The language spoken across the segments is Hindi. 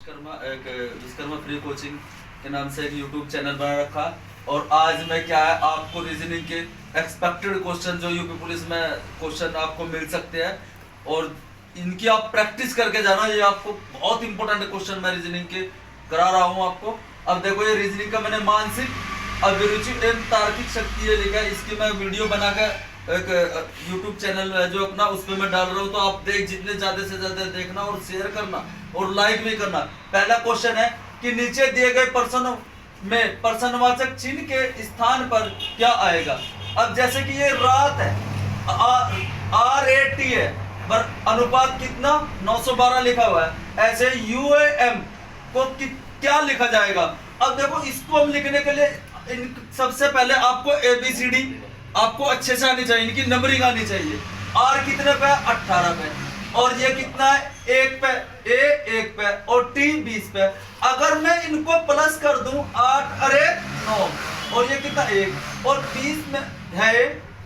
एक विश्वकर्मा फ्री कोचिंग के नाम से एक यूट्यूब चैनल बना रखा। और आज मैं क्या है आपको रीजनिंग के एक्सपेक्टेड क्वेश्चन जो यूपी पुलिस में क्वेश्चन आपको मिल सकते हैं और इनकी आप प्रैक्टिस करके जाना। ये आपको बहुत इंपॉर्टेंट क्वेश्चन मैं रीजनिंग के करा रहा हूँ आपको। अब देखो ये रीजनिंग का मैंने मानसिक अभिरुचि एवं तार्किक शक्ति ये लिखा है। इसकी मैं वीडियो बनाकर एक यूट्यूब चैनल है जो अपना उस पर मैं डाल रहा हूँ, तो आप जितने ज्यादा से ज्यादा देखना और शेयर करना और लाइक भी करना। पहला क्वेश्चन है कि नीचे दिए गए प्रश्न में प्रश्नवाचक चिन्ह के स्थान पर क्या आएगा। अब जैसे कि ये रात है, RAT है, पर अनुपात कितना 912 लिखा हुआ है। ऐसे UAM को क्या लिखा जाएगा। अब देखो इसको हम लिखने के लिए सबसे पहले आपको ABCD आपको अच्छे से आनी चाहिए, इनकी नंबरिंग आनी चाहिए। R कितने पे 18 पे, और ये कितना है 1 पे, A 1 पे और T 20 पे। अगर मैं इनको प्लस कर दूं 8 अरे 9 और ये कितना 1 और 20 में है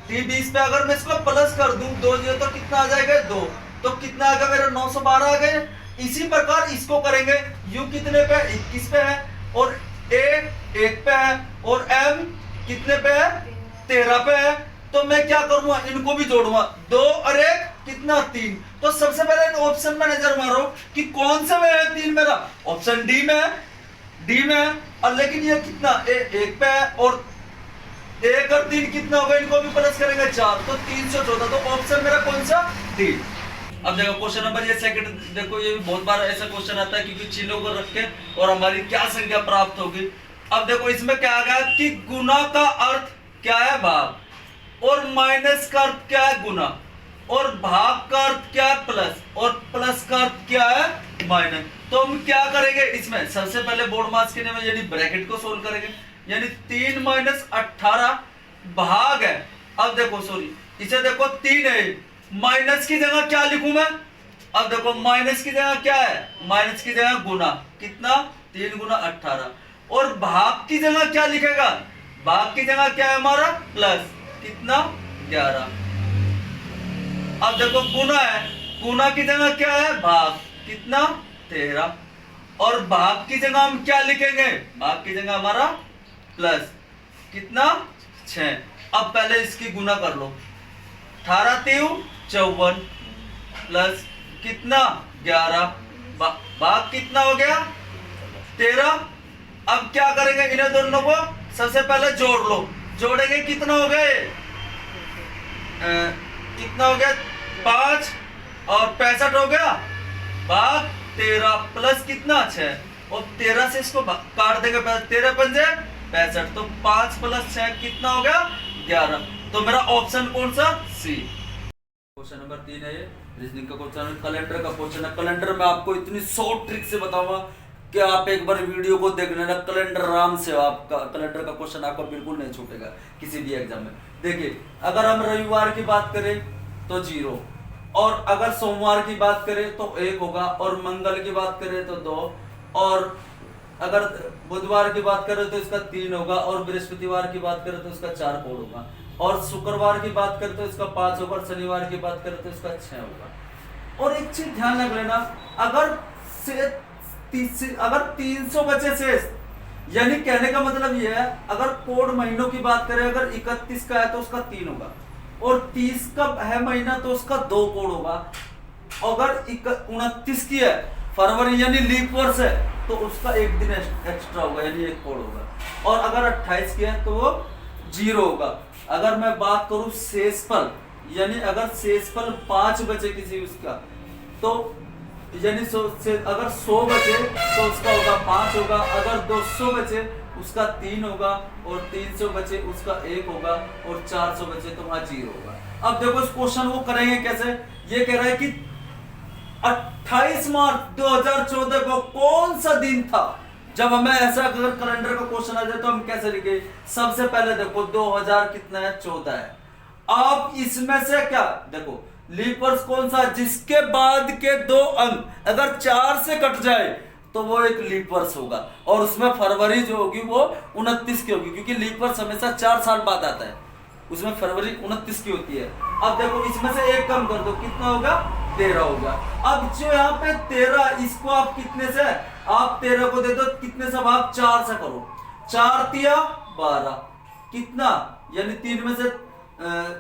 T 20 पे, अगर मैं इसको प्लस कर दूं 2 0 तो कितना आ जाएगा 2, तो कितना आ गया मेरा 912 आ गए। इसी प्रकार इसको करेंगे। U कितने पे 21 पे है और A 1 पे है और M कितने पे है 13 पे है। तो मैं क्या करूंगा इनको भी जोड़ूंगा 2 और 1 कितना 3। तो सबसे पहले इन ऑप्शन में नजर मारो कि कौन से में है 3 मेरा। ऑप्शन डी में है, डी में है। और लेकिन ये कितना 1 पे है और 1 और 3 कितना होगा, इनको भी प्लस करेंगे 4 तो 314। तो ऑप्शन मेरा कौन सा डी। अब देखो क्वेश्चन नंबर ये सेकंड, देखो ये भी बहुत बार ऐसा क्वेश्चन आता है क्योंकि चिन्हों को रख के और हमारी क्या संख्या प्राप्त होगी। अब देखो इसमें क्या आ गया कि गुना का अर्थ क्या है भाग, और माइनस का अर्थ क्या है गुना, और भाग का अर्थ क्या है प्लस, और प्लस का अर्थ क्या है माइनस। तो हम क्या करेंगे इसमें सबसे पहले बोर्ड मास के नियम यानी ब्रैकेट को सोल्व करेंगे। यानी 3 - 18 भाग है। अब देखो सॉरी इसे देखो 3 है, माइनस की जगह क्या लिखूं मैं। अब देखो माइनस की जगह क्या है, माइनस की जगह गुना कितना 3 × 18 और भाग की जगह क्या लिखेगा, भाग की जगह क्या है हमारा प्लस कितना 11। अब देखो गुना है, गुना की जगह क्या है भाग कितना 13 और भाग की जगह हम क्या लिखेंगे, भाग की जगह हमारा प्लस कितना 6। अब पहले इसकी गुना कर लो 18 3 54 प्लस कितना 11 भाग कितना हो गया 13। अब क्या करेंगे इन्हें दोनों को सबसे पहले जोड़ लो, जोड़ेंगे कितना हो गए कितना हो गया 5 और 65 हो गया भाग 13 प्लस कितना 6 और 13 से इसको काट देंगे 13 पंजे 65 तो 5 + 6 कितना हो गया 11। तो मेरा ऑप्शन कौन सा सी। क्वेश्चन नंबर 3 है ये रीजनिंग का क्वेश्चन, कैलेंडर का क्वेश्चन है। कैलेंडर में आपको इतनी शॉर्ट ट्रिक से बताऊंगा कि आप एक बार वीडियो को देख लेना, कैलेंडर आराम से आपका कैलेंडर का क्वेश्चन आपको बिल्कुल नहीं छूटेगा किसी भी एग्जाम में। देखिए अगर हम रविवार की बात करें तो 0, और अगर सोमवार की बात करें तो 1 होगा, और मंगल की बात करें तो 2, और अगर बुधवार की बात करें तो इसका 3 होगा, और बृहस्पतिवार की बात करें तो इसका 4 कोड होगा, और शुक्रवार की बात करें तो इसका 5 होगा, और शनिवार की बात करें तो इसका 6 होगा। और एक चीज ध्यान रख लेना, अगर 300 बचे शेष, यानी कहने का मतलब यह है अगर कोड महीनों की बात करें, अगर 31 का है तो उसका 3 होगा, और 30 का है महीना तो उसका 2 कोड होगा। अगर 29 की है फरवरी यानी लीप वर्ष है तो उसका 1 दिन एक्स्ट्रा होगा यानी 1 कोड होगा, और अगर 28 की है तो वो 0 होगा। अगर मैं बात करूं शेषफल, यानी अगर शेषफल 5 बचे किसी उसका तो यानी अगर 100 बचे तो उसका होगा 5 होगा, अगर 200 बचे उसका 3 होगा, और 300 बचे उसका 1 होगा, और 400 बचे तो वहां 0 होगा। अब देखो इस क्वेश्चन वो करेंगे कैसे। ये कह रहा है कि 28 मार्च 2014 को कौन सा दिन था जब हमें ऐसा अगर कैलेंडर का क्वेश्चन आ जाए तो हम कैसे लिखे। सबसे पहले देखो 2000 कितना है 14 है। आप इसमें से क्या देखो लीप वर्ष कौन सा, जिसके बाद के 2 अंक अगर 4 से कट जाए तो वो एक लीप वर्ष होगा, और उसमें फरवरी जो होगी वो 29 की होगी, क्योंकि लीप वर्ष हमेशा 4 साल बाद आता है, उसमें फरवरी 29 की होती है। अब देखो इसमें से एक कम कर दो कितना होगा 13 हो गया। अब जो यहाँ पे 13, इसको आप कितने से, आप 13 को दे दो कितने से भाग, 4 से करो, 4 तिया 12, कितना, यानी 3 में से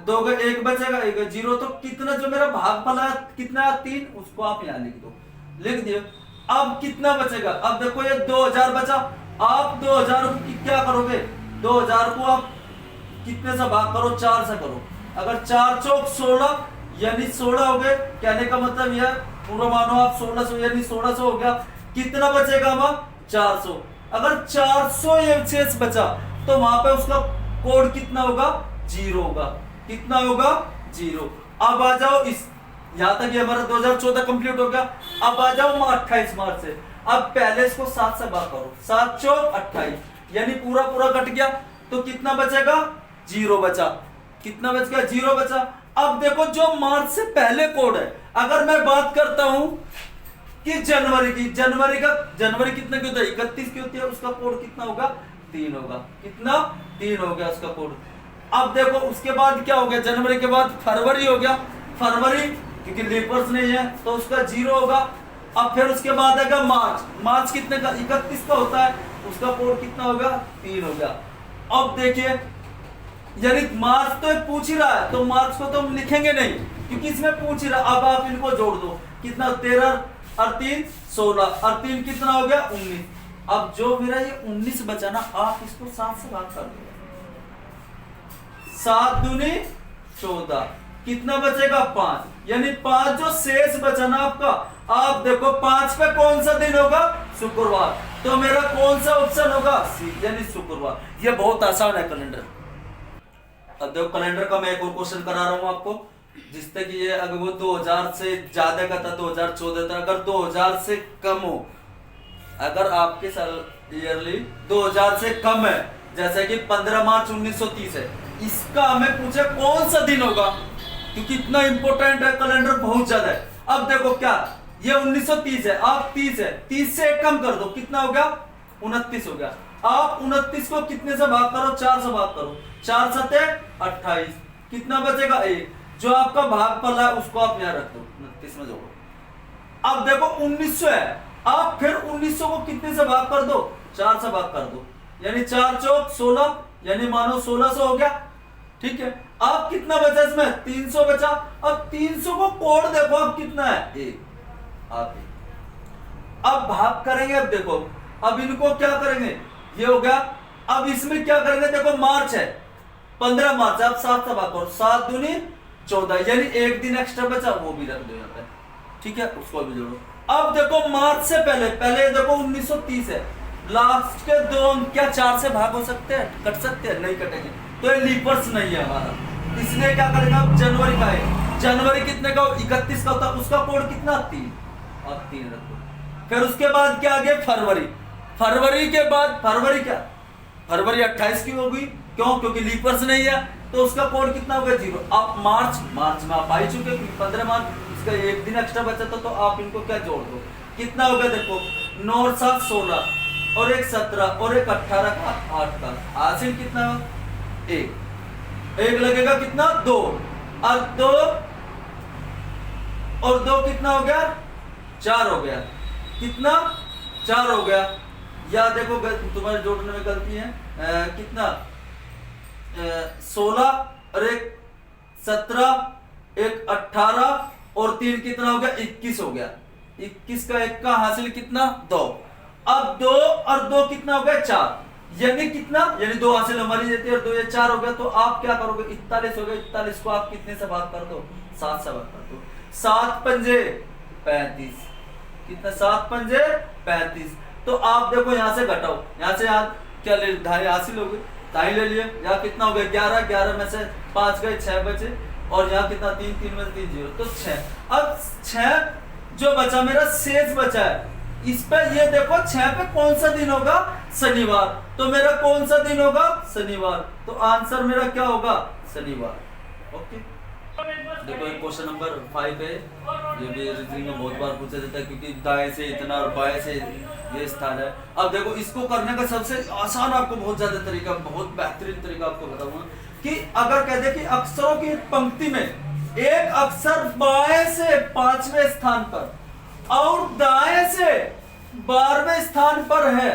2 का 1 बचेगा, 1 0, तो कितना जो मेरा भागफल है कितना 3, उसको आप यहाँ लिख दो, लिख दियो। अब कितना बचेगा, अब देखो ये 2000 बचा, आप 2000 की क्या करोगे, 2000 को आप कितने से भाग करो, 4 से करो, अगर 4 चौक 16 यानी 16 हो गए, कहने का मतलब यह पूरा मानो आप 1600 यानी 1600 हो गया, कितना बचेगा वहां 400, अगर 400 ये शेष बचा तो वहां पे उसका कोड कितना होगा, 0 होगा, कितना होगा 0। अब आ जाओ इस, यहां तक ये हमारा 2014 कंप्लीट हो गया। अब आ जाओ 28 मार्च से, अब पहले इसको 7 से भाग करो, 7 चौक 28 यानी पूरा पूरा कट गया, तो कितना बचेगा 0 बचा, कितना बच गया 0 बचा। अब देखो जो मार्च से पहले कोड है, अगर मैं बात करता हूं कि जनवरी की, जनवरी कितने की होती है, 31 की होती है, उसका कोड कितना होगा 3 होगा, कितना 3 हो गया उसका कोड। अब देखो उसके बाद क्या हो गया, जनवरी के बाद फरवरी हो गया, फरवरी क्योंकि लेपर्स नहीं है तो उसका 0 होगा। अब फिर उसके बाद आएगा मार्च कितने का, 31 का होता है, उसका कोड कितना होगा 3 हो गया। अब देखिए यानी मार्च तो पूछ ही रहा है, तो मार्च को तो हम लिखेंगे नहीं क्योंकि इसमें पूछ ही रहा। अब आप इनको जोड़ दो, कितना 13 और 3 16 और 3 कितना हो गया 19। अब जो मेरा ये 19 बचा ना, आप इसको 7 से भाग कर दो, 7 दूनी 14, कितना बचेगा 5, यानी 5 जो शेष बचा ना आपका, आप देखो 5 पे कौन सा दिन होगा, शुक्रवार, तो मेरा कौन सा ऑप्शन होगा सी, यानी शुक्रवार। ये बहुत आसान है कैलेंडर। अब देखो कैलेंडर का मैं एक और क्वेश्चन करा रहा हूं आपको, जिससे कि ये अगर वो 2000 से ज्यादा का था, 2014 था, अगर 2000 से कम हो, अगर आपके साल ईयरली 2000 से कम है, जैसे कि 15 मार्च 1930 है, इसका हमें पूछे कौन सा दिन होगा, क्योंकि इतना इंपॉर्टेंट है कैलेंडर, बहुत ज्यादा है। अब देखो क्या, ये 1930 है, आप 30 है, 30 से कम कर दो, कितना हो गया 29 हो गया। आप 29 को कितने से भाग करो, 4 से भाग करो, 4 सते 28, कितना बचेगा 1, जो आपका भागफल है उसको आप यहाँ रख दो, 29 में जोड़ो। अब देखो 1900 है, आप फिर 1900 को कितने से भाग कर दो, 4 से भाग कर दो, यानी 4 चौक 16 यानी मानो 1600 हो गया, ठीक है। अब कितना बचा इसमें 300 बचा। अब 300 को कोड देखो अब कितना है 1, आप अब भाग करेंगे। अब देखो अब इनको क्या करेंगे, ये हो गया। अब इसमें क्या करेंगे, देखो मार्च है 15 मार्च, आप 7 से भाग करो, 7 दूनी 14 यानी 1 दिन एक्स्ट्रा बचा, वो भी रख दो यहाँ पे, ठीक है, उसको भी जोड़ो। अब देखो मार्च से पहले देखो 1930 है, लास्ट के 2 अंक क्या 4 से भाग हो सकते हैं, कट सकते हैं, नहीं कटेंगे, तो ये लीपर्स नहीं है हमारा, इसलिए क्या करेगा जनवरी का है, जनवरी कितने का 31 का होता है, उसका कोड कितना 3, और 3 रख दो। फिर उसके बाद क्या आ गया फरवरी के बाद फरवरी 28 की होगी, क्यों, क्योंकि लीपर्स नहीं है, तो उसका कोड कितना होगा 0। अब मार्च में आप आ ही चुके, 15 मार्च, इसका 1 दिन एक्स्ट्रा बचा था, तो आप इनको क्या जोड़ दो, कितना होगा देखो 9 और 7 16 और 1 17 और 1 18 का 8 का हासिल कितना, 1 लगेगा कितना 2 और 2 और 2 कितना हो गया 4 हो गया, कितना 4 हो गया। या देखो तुम्हारे जोड़ने में गलती है, कितना 16 और 1 17 1 18 और 3 कितना हो गया 21 हो गया, 21 का 1 का हासिल कितना 2। अब 2 और 2 कितना हो गया 4, यानी कितना, यानी 2 हासिल हमारी देती है और 2 ये 4 हो गया, तो आप क्या करोगे 41 हो गया, 41 को आप कितने से भाग कर दो, 7 से भाग कर दो, 7 पंजे 35, कितना 7 पंजे 35। तो आप देखो यहाँ से घटाओ, यहाँ से यहाँ क्या ले, ढाई हासिल हो गई, ढाई ले लिए, यहाँ कितना हो गया 11 में से 5 गए 6 बचे, और यहाँ कितना 3 में से 3 0, तो 6। अब 6 जो बचा मेरा शेष बचा है, इस पे ये देखो 6 पे कौन सा दिन होगा शनिवार, तो मेरा कौन सा दिन होगा शनिवार, तो आंसर मेरा क्या होगा शनिवार। ओके, देखो एक क्वेश्चन नंबर 5 है, ये भी रीजनिंग में बहुत बार पूछा जाता है, क्योंकि दाएं से इतना और बाएं से ये स्थान है। अब देखो इसको करने का सबसे आसान आपको बहुत ज्यादा तरीका, बहुत बेहतरीन तरीका आपको बताऊंगा, कि अगर कह दे कि अक्षरों की पंक्ति में एक अक्षर बाएं से 5वें स्थान पर और दाएं से 12वें स्थान पर है,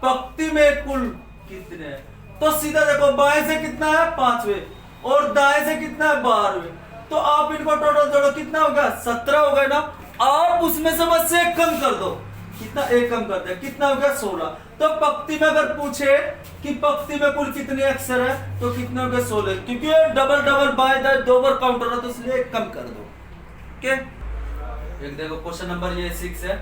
पंक्ति में कुल कितने हैं? तो सीधा देखो, बाएं से कितना है 5वें और दाएं से कितना है 12वें, तो आप इनको टोटल जोड़ो, कितना होगा 17 हो गए ना। आप उसमें से बस एक कम कर दो, कितना एक कम कर दे, कितना हो गया 16। तो पंक्ति में अगर पूछे कि पंक्ति में कुल कितने अक्षर है तो कितने हो गए 16, क्योंकि ये डबल डबल बाय दो बार काउंट हो रहा, तो इसलिए एक कम कर दो। ओके, एक देखो क्वेश्चन नंबर ये 6 है,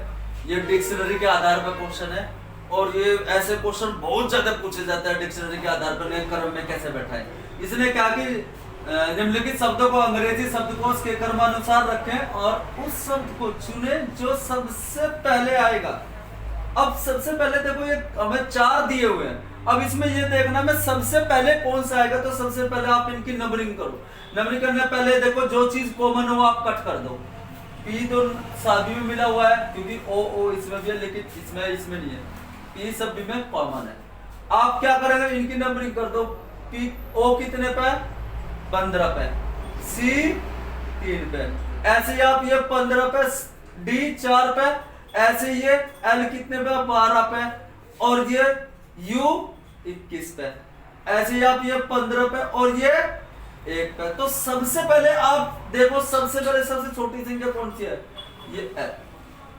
ये डिक्शनरी के आधार पर क्वेश्चन है और ये ऐसे क्वेश्चन बहुत ज्यादा पूछे जाते हैं डिक्शनरी के आधार पर, क्रम में कैसे बैठा है। इसने कहा कि निम्नलिखित शब्दों को अंग्रेजी शब्दकोश के क्रमानुसार रखें और उस शब्द को चुनें जो सबसे पहले आएगा। अब सबसे पहले देखो, ये हमें 4 दिए हुए हैं, अब इसमें ये देखना मैं सबसे पहले कौन सा आएगा, तो सबसे पहले आप इनकी नंबरिंग करो। नंबरिंग करने पहले देखो, जो चीज कॉमन हो आप कट कर दो। पी तो सादी में मिला हुआ है क्योंकि ओ इसमें भी है, लेकिन इसमें नहीं है, पी सभी में कॉमन है। आप क्या करेंगे, इनकी नंबरिंग कर दो। पी ओ कितने पे, 15 पे, सी 3 पे, ऐसे ही आप ये 15 पे, डी 4 पे, ऐसे ये एल कितने पे 12 पे, और ये यू 21 पे, ऐसे ही आप ये 15 पे और ये 1 पे। तो सबसे पहले आप देखो, सबसे पहले सबसे छोटी संख्या कौन सी है, ये एल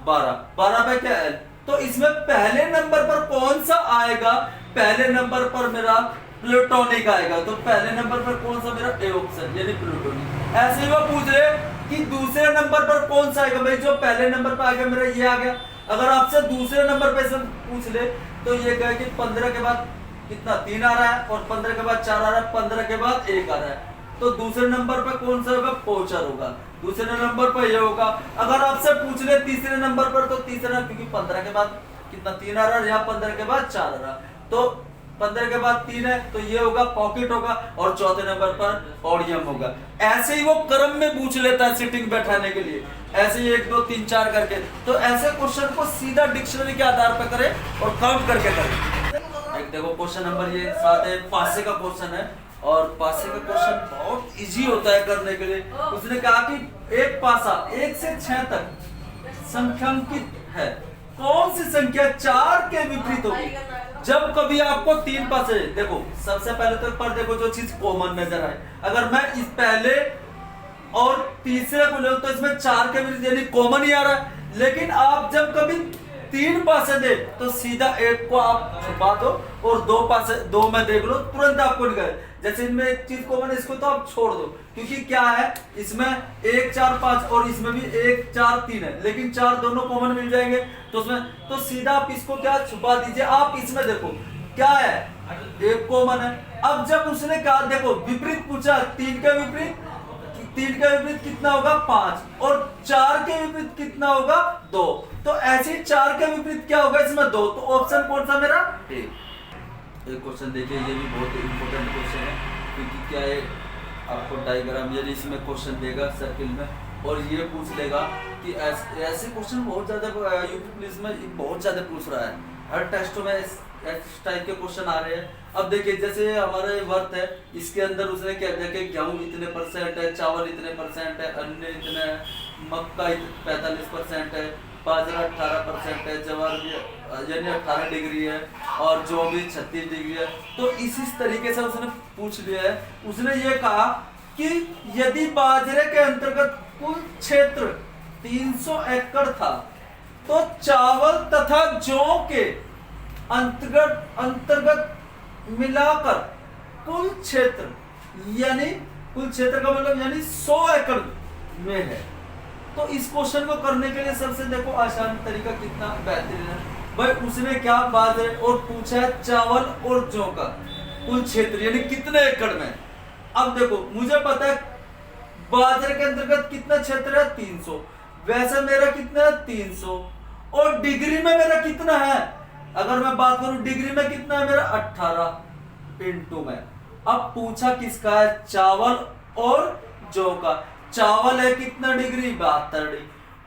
12 पे क्या एल, तो इसमें पहले नंबर पर कौन सा आएगा, पहले नंबर पर मेरा प्लूटोनिक आएगा, तो पहले नंबर पर कौन सा मेरा ए ऑप्शन यानी प्लूटोनिक। ऐसे ही वो पूछ रहे कि दूसरे नंबर पर कौन सा आएगा, भाई जो पहले नंबर पर आ गया मेरा ये आ गया। अगर आपसे दूसरे नंबर पे से पूछ ले तो ये कहे कि 15 के बाद कितना 3 आ रहा है और 15 के बाद 4 आ रहा है, 15 के बाद 1 आ रहा है, तो दूसरे नंबर पर कौन सा होगा, पोचर होगा, दूसरे नंबर पर ये होगा। अगर आपसे पूछ ले तीसरे नंबर पर, तो तीसरा, क्योंकि 15 के बाद कितना 3 आ रहा है, यहाँ 15 के बाद 4 आ रहा, तो 15 के बाद 3 है तो ये होगा पॉकेट होगा, और चौथे नंबर पर ऑडियम होगा। ऐसे ही वो क्रम में पूछ लेता है सिटिंग बैठाने के लिए, ऐसे ही 1 2 3 4 करके। तो ऐसे क्वेश्चन को सीधा डिक्शनरी के आधार पर करें और काउंट करके करें। एक देखो क्वेश्चन नंबर ये 7 है, पासे का क्वेश्चन है, और पासे का क्वेश्चन बहुत इजी होता है करने के लिए। उसने कहा कि एक पासा 1 से 6 तक संख्यांकित है, कौन सी संख्या 4 के विपरीत होगी। जब कभी आपको 3 पासे, देखो सबसे पहले तो पर देखो जो चीज कॉमन नजर आए, अगर मैं इस पहले और तीसरे को ले तो इसमें 4 के विपरीत यानी कॉमन ही आ रहा है। लेकिन आप जब कभी 3 पासे दे तो सीधा 1 को आप छुपा दो और 2 पासे 2 में देख लो, तुरंत आपको निकले। जैसे इनमें एक चीज कॉमन है, इसको तो आप छोड़ दो, क्योंकि क्या है इसमें 1 4 5 और इसमें भी 1 4 3 है, लेकिन 4 दोनों कॉमन मिल जाएंगे, तो उसमें तो सीधा आप इसको क्या छुपा दीजिए। आप इसमें देखो क्या है, 1 कॉमन है। अब जब उसने कहा देखो विपरीत पूछा, 3 के विपरीत, 3 के विपरीत कितना होगा 5, और 4 के विपरीत कितना होगा 2, तो ऐसे 4 के विपरीत क्या होगा इसमें 2, तो ऑप्शन कौन सा मेरा ए। एक क्वेश्चन देखिए, ये भी बहुत इंपॉर्टेंट क्वेश्चन है, क्योंकि क्या है आपको डायग्राम यानी इसमें क्वेश्चन देगा सर्किल में, और ये पूछ लेगा कि ऐसे क्वेश्चन बहुत ज्यादा यूपी पुलिस में बहुत ज्यादा पूछ रहा है, हर टेस्ट में इस टाइप के क्वेश्चन आ रहे हैं। अब देखिए जैसे हमारे वर्थ है, इसके अंदर उसने क्या दिया कि गेहूं इतने परसेंट है, चावल इतने परसेंट है, अन्य इतने, मक्का 45% है, बाजरा 18% है, जवार यानी 18 डिग्री है, और जो भी 36 डिग्री है। तो इसी तरीके से उसने पूछ लिया है। उसने ये कहा कि यदि बाजरे के अंतर्गत कुल क्षेत्र 300 एकड़ था, तो चावल तथा जौ के अंतर्गत मिलाकर कुल क्षेत्र, यानी कुल क्षेत्र का मतलब यानी 100 एकड़ में है। तो इस क्वेश्चन को करने के लिए सबसे देखो आसान तरीका कितना बेहतरीन है भाई। उसने क्या बाजरे और पूछा है चावल और जौ का कुल क्षेत्र यानी कितने एकड़ में। अब देखो मुझे पता है बाजरे के अंतर्गत कितना क्षेत्र है 300, वैसे मेरा कितना है 300, और डिग्री में मेरा कितना है, अगर मैं बात करूं डिग्री में कितना है मेरा 18 इंटू में। अब पूछा किसका है, चावल और जौ का। चावल है कितना डिग्री 72 डिग्री,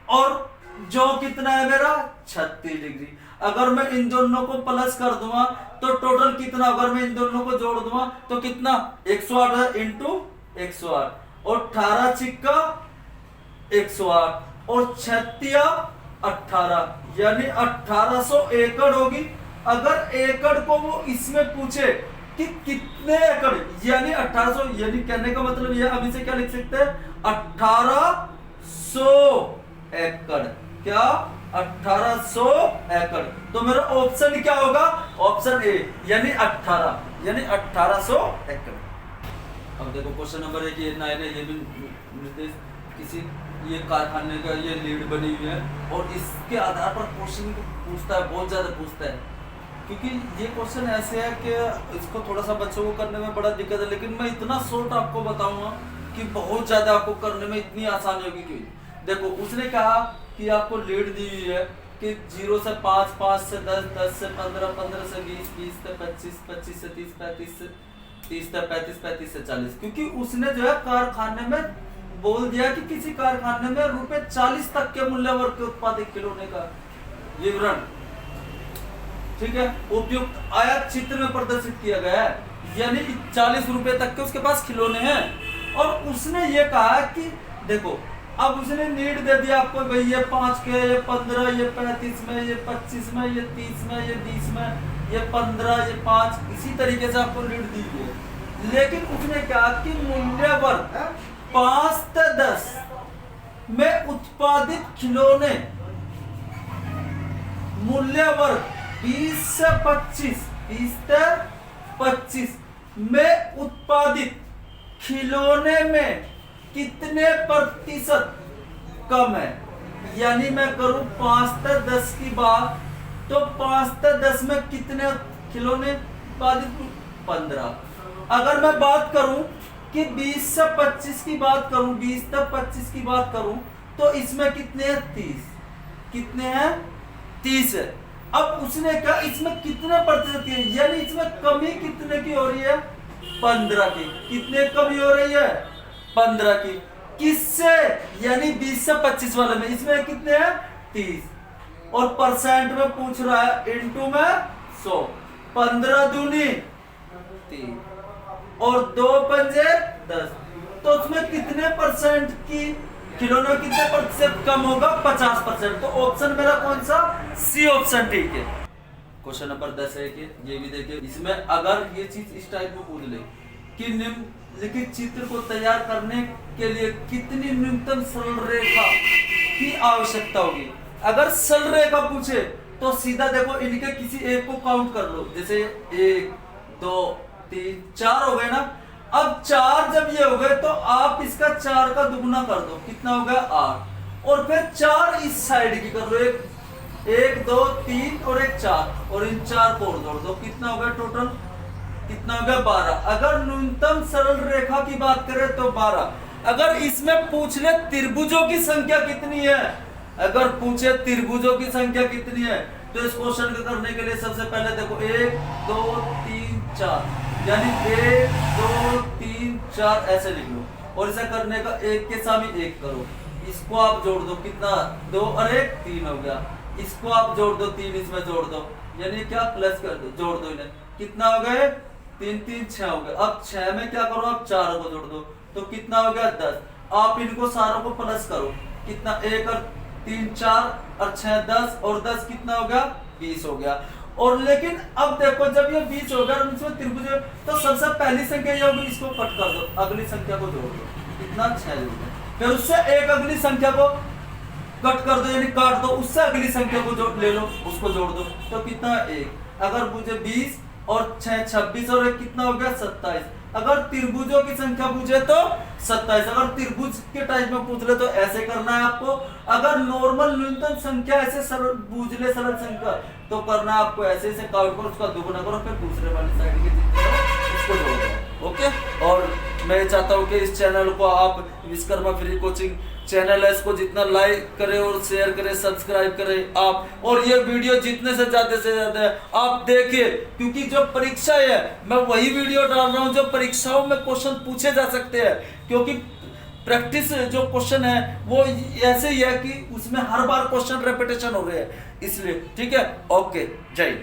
और जौ कितना है मेरा 36 डिग्री। अगर मैं इन दोनों को प्लस कर दूंगा तो टोटल कितना, अगर मैं इन दोनों को जोड़ दूंगा तो कितना 108 इंटू 108, और 18 छिक्का 108 और 36 18 यानी 1800 एकड़ होगी। अगर एकड़ को वो इसमें पूछे कि कितने एकड़ यानी 1800 यानी कहने का मतलब ये हम इसे क्या लिख सकते हैं 1800 एकड़। क्या 1800 एकड़। तो मेरा ऑप्शन क्या होगा ऑप्शन ए यानी 18 यानी 1800 एकड़। अब देखो क्वेश्चन नंबर 1 ये नए ये भी निर्देश किसी ये कारखाने का ये लीड बनी हुई है और इसके आधार पर क्वेश्चन पूछता है बहुत ज्यादा पूछता है क्योंकि ये क्वेश्चन ऐसे है कि इसको थोड़ा सा बच्चों को करने में बड़ा दिक्कत है लेकिन मैं इतना शॉर्ट आपको बताऊंगा कि बहुत ज्यादा आपको करने में इतनी आसानी होगी। क्यों देखो उसने कहा कि आपको लीड दी हुई है कि 0 से 5 5 से 10 10 से 15 15 से 20 20 से 25 25 से 30 35 से 30 से 35 35 से 40 क्योंकि उसने जो है कारखाने में बोल दिया कि किसी कारखाने में ₹40 तक के मूल्य वर्ग के उत्पादित खिलौने का विवरण ठीक है उपयुक्त आयात चित्र में प्रदर्शित किया गया है यानी 40 रुपए तक के उसके पास खिलौने हैं। और उसने ये कहा कि देखो अब उसने नीड दे दिया आपको भाई ये 5 के ये 15 ये 35 में ये 25 में ये 30 में ये 20 में ये 15 ये 5 इसी तरीके से आपको नीड दी हुई है। लेकिन उसने कहा कि मूल्य वर्ग 5 से 10 में उत्पादित खिलौने मूल्य वर्ग 20 से 25 में उत्पादित खिलौने में कितने प्रतिशत कम है। यानी मैं करूं 5 से 10 की बात तो 5 से 10 में कितने खिलौने उत्पादित 15। अगर मैं बात करूं कि 20 से 25 की बात करूं 20 से 25 की बात करूं तो इसमें कितने हैं 30 कितने हैं 30 है। अब उसने कहा इसमें कितने प्रतिशत की यानी इसमें कमी कितने की हो रही है 15 की। कितने कमी हो रही है 15 की। किससे यानी 20 से 25 वाले में इसमें कितने हैं 30 और परसेंट में पूछ रहा है इनटू में 100 15 दूनी 3 और 2 पंजे 10 तो उसमें कितने परसेंट की खिलौने कितने प्रतिशत कम होगा 50%। तो ऑप्शन मेरा कौन सा सी ऑप्शन ठीक है। क्वेश्चन नंबर 10 है कि ये भी देखिए इसमें अगर ये चीज इस टाइप में पूछ ले कि निम्नलिखित चित्र को तैयार करने के लिए कितनी न्यूनतम सरल रेखा की आवश्यकता होगी। अगर सरल रेखा पूछे तो सीधा देखो इनके किसी एक को काउंट कर लो जैसे 1 2 3 4 हो गए ना। अब 4 जब ये हो गए तो आप इसका 4 का दुगुना कर दो कितना हो गया 8 और फिर 4 इस साइड की कर लो 1 2 3 और 1 4 और इन 4 को जोड़ दो कितना हो गया टोटल कितना हो गया 12। अगर न्यूनतम सरल रेखा की बात करें तो 12। अगर इसमें पूछ ले त्रिभुजों की संख्या कितनी है अगर पूछे त्रिभुजों की संख्या कितनी है तो इस क्वेश्चन को करने के लिए सबसे पहले देखो 1 2 3 4 यानी 1 2 3 4 ऐसे लिख लो और इसे करने का 1 के सामने 1 करो इसको आप जोड़ दो कितना 2 और 1 3 हो गया। इसको आप जोड़ दो 3 इसमें जोड़ दो यानी क्या प्लस कर दो जोड़ दो इन्हें कितना हो गए 3 3 6 हो गए। अब 6 में क्या करो आप 4 को जोड़ दो तो कितना हो गया 10। आप इनको सारों को प्लस करो कितना 1 और 3 4 और 6 10 और 10 कितना हो गया 20 हो गया। और लेकिन अब देखो जब ये 20 हो गया इसमें त्रिभुज तो सबसे पहली संख्या ये होगी इसको कट कर दो अगली संख्या को जोड़ दो कितना 6 जोड़ दो फिर उससे एक अगली संख्या को कट कर दो यानी काट दो उससे अगली संख्या को जोड़ ले लो उसको जोड़ दो तो कितना 1। अगर पूछे 20 और 6 26 और 1 कितना हो गया 27। अगर त्रिभुजों की संख्या पूछे तो 27। अगर त्रिभुज के टाइप में पूछ ले तो ऐसे करना है आपको। अगर नॉर्मल न्यूनतम संख्या ऐसे सरल बूझले सरल संख्या तो करना है आपको ऐसे ऐसे काउंट करो उसका दुगुना करो फिर दूसरे वाली साइड के जितने उसको जोड़ दो ओके। और मैं चाहता हूँ कि इस चैनल को आप विश्वकर्मा फ्री कोचिंग चैनल है इसको जितना लाइक करें और शेयर करें सब्सक्राइब करें आप और ये वीडियो जितने से ज्यादा आप देखिए क्योंकि जो परीक्षा है मैं वही वीडियो डाल रहा हूँ जो परीक्षाओं में क्वेश्चन पूछे जा सकते हैं क्योंकि प्रैक्टिस जो क्वेश्चन है वो ऐसे ही है कि उसमें हर बार क्वेश्चन रेपिटेशन हो रहे हैं इसलिए ठीक है ओके जय।